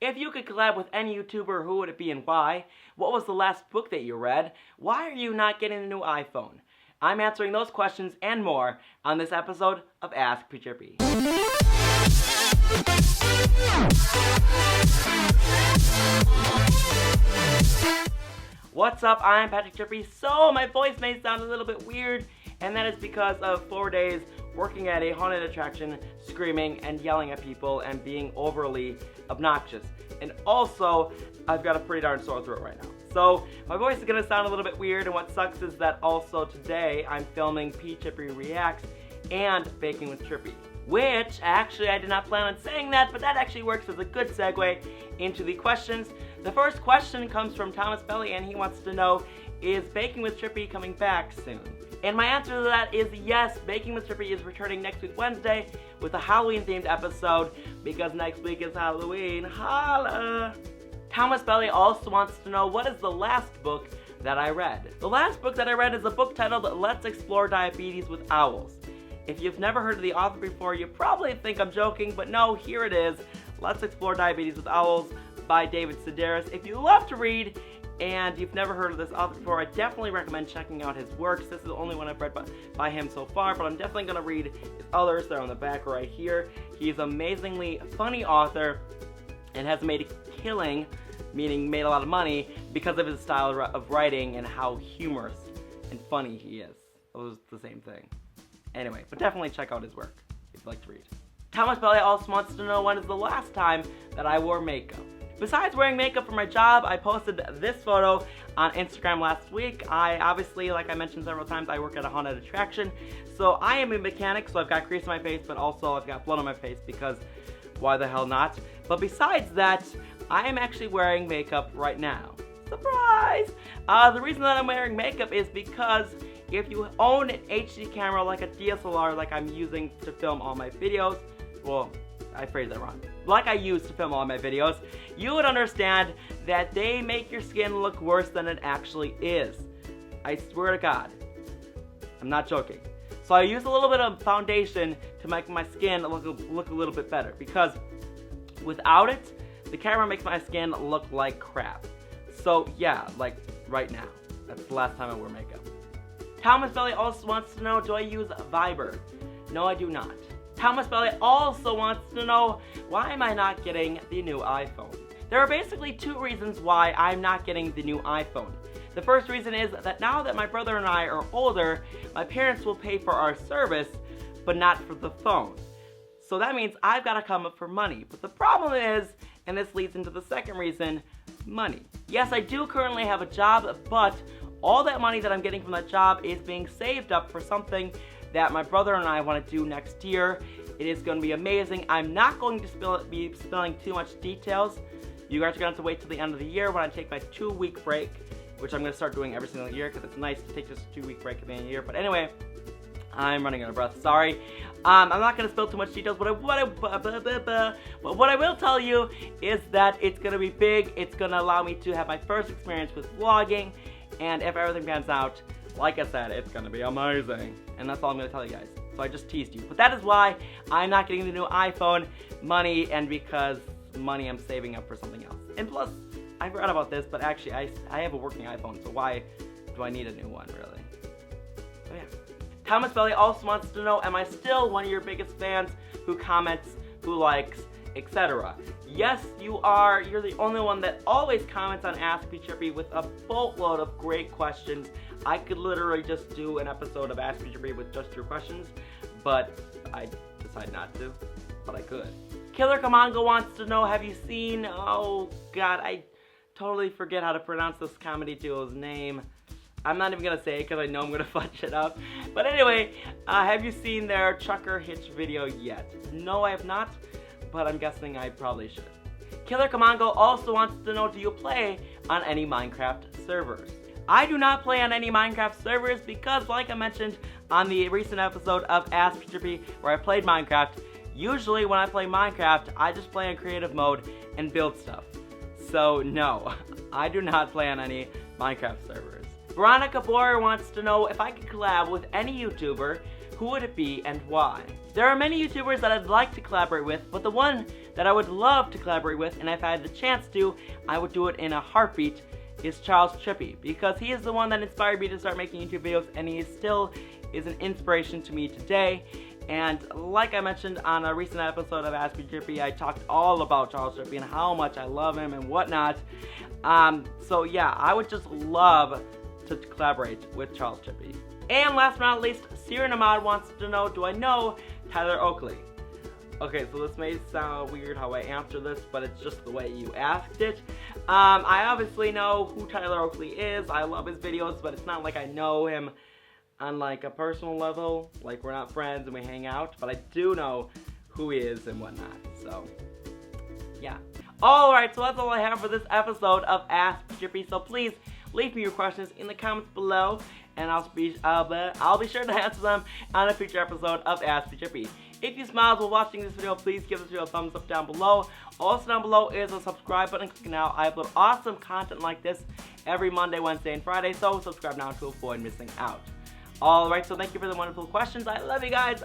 If you could collab with any YouTuber, who would it be and why? What was the last book that you read? Why are you not getting a new iPhone? I'm answering those questions and more on this episode of Ask PTrippy. What's up? I'm PTrippy. So my voice may sound a little bit weird, and that is because of 4 days working at a haunted attraction, screaming and yelling at people and being overly obnoxious. And also, I've got a pretty darn sore throat right now. So my voice is gonna sound a little bit weird, and what sucks is that also today I'm filming PTrippy Reacts and Baking with Trippy. Which, actually, I did not plan on saying that, but that actually works as a good segue into the questions. The first question comes from Thomas Belly, and he wants to know, is Baking with Trippy coming back soon? And my answer to that is yes, Baking with Trippy is returning next week Wednesday with a Halloween-themed episode, because next week is Halloween. Holla! Thomas Belly also wants to know, what is the last book that I read? The last book that I read is a book titled Let's Explore Diabetes with Owls. If you've never heard of the author before, you probably think I'm joking, but no, here it is. Let's Explore Diabetes with Owls by David Sedaris. If you love to read and you've never heard of this author before, I definitely recommend checking out his works. This is the only one I've read by him so far, but I'm definitely going to read his others. They're on the back right here. He's an amazingly funny author and has made a killing, meaning made a lot of money, because of his style of writing and how humorous and funny he is. It was the same thing. Anyway, but definitely check out his work if you'd like to read. Thomas Belly also wants to know, when is the last time that I wore makeup? Besides wearing makeup for my job, I posted this photo on Instagram last week. I obviously, like I mentioned several times, I work at a haunted attraction. So I am a mechanic, so I've got grease on my face, but also I've got blood on my face because why the hell not? But besides that, I am actually wearing makeup right now. Surprise! The reason that I'm wearing makeup is because if you own an HD camera like a DSLR like I'm using to film all my videos, well, I phrased that wrong. Like I use to film all my videos, you would understand that they make your skin look worse than it actually is. I swear to God. I'm not joking. So I use a little bit of foundation to make my skin look a little bit better, because without it, the camera makes my skin look like crap. So yeah, like right now. That's the last time I wore makeup. Thomas Belly also wants to know, do I use Viber? No, I do not. Thomas Belly also wants to know, why am I not getting the new iPhone? There are basically two reasons why I'm not getting the new iPhone. The first reason is that now that my brother and I are older, my parents will pay for our service, but not for the phone. So that means I've got to come up for money. But the problem is, and this leads into the second reason, money. Yes, I do currently have a job, but all that money that I'm getting from that job is being saved up for something that my brother and I want to do next year. It is going to be amazing. I'm not going to be spilling too much details. You guys are going to have to wait till the end of the year when I take my 2-week break, which I'm going to start doing every single year because it's nice to take just a 2-week break at the end of the year. But anyway, I'm running out of breath, sorry. I'm not going to spill too much details, but what I will tell you is that it's going to be big. It's going to allow me to have my first experience with vlogging, and if everything pans out, like I said, it's going to be amazing. And that's all I'm going to tell you guys. So I just teased you. But that is why I'm not getting the new iPhone, money, and because money I'm saving up for something else. And plus, I forgot about this, but actually I have a working iPhone, so why do I need a new one, really? So yeah. Thomas Belly also wants to know, am I still one of your biggest fans who comments, who likes, etc.? Yes, you are. You're the only one that always comments on Ask PTrippy with a boatload of great questions. I could literally just do an episode of Ask PTrippy with just your questions, but I decided not to, but I could. Killer Kamango wants to know, have you seen, oh god, I totally forget how to pronounce this comedy duo's name. I'm not even going to say it because I know I'm going to fudge it up. But anyway, have you seen their Trucker Hitch video yet? No, I have not, but I'm guessing I probably should. Killer Kamango also wants to know, do you play on any Minecraft servers? I do not play on any Minecraft servers because, like I mentioned on the recent episode of Ask PTrippy where I played Minecraft, usually when I play Minecraft, I just play in creative mode and build stuff. So no, I do not play on any Minecraft servers. Veronica Boyer wants to know if I could collab with any YouTuber, who would it be and why? There are many YouTubers that I'd like to collaborate with, but the one that I would love to collaborate with, and if I had the chance to, I would do it in a heartbeat, is Charles Trippy, because he is the one that inspired me to start making YouTube videos, and he still is an inspiration to me today. And like I mentioned on a recent episode of Ask PTrippy, I talked all about Charles Trippy and how much I love him and whatnot. So yeah, I would just love to collaborate with Charles Trippy. And last but not least, Siren Ahmad wants to know, do I know Tyler Oakley? Okay, so this may sound weird how I answer this, but it's just the way you asked it. I obviously know who Tyler Oakley is. I love his videos, but it's not like I know him on like a personal level. Like, we're not friends and we hang out, but I do know who he is and whatnot. So, yeah. Alright, so that's all I have for this episode of Ask PTrippy. So please leave me your questions in the comments below, and I'll be sure to answer them on a future episode of Ask PTrippy. If you smiled while watching this video, please give this video a thumbs up down below. Also down below is a subscribe button. Click now. I upload awesome content like this every Monday, Wednesday, and Friday, so subscribe now to avoid missing out. Alright, so thank you for the wonderful questions. I love you guys.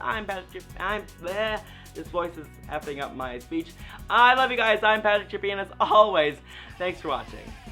This voice is effing up my speech. I love you guys. I'm PTrippy, and as always, thanks for watching.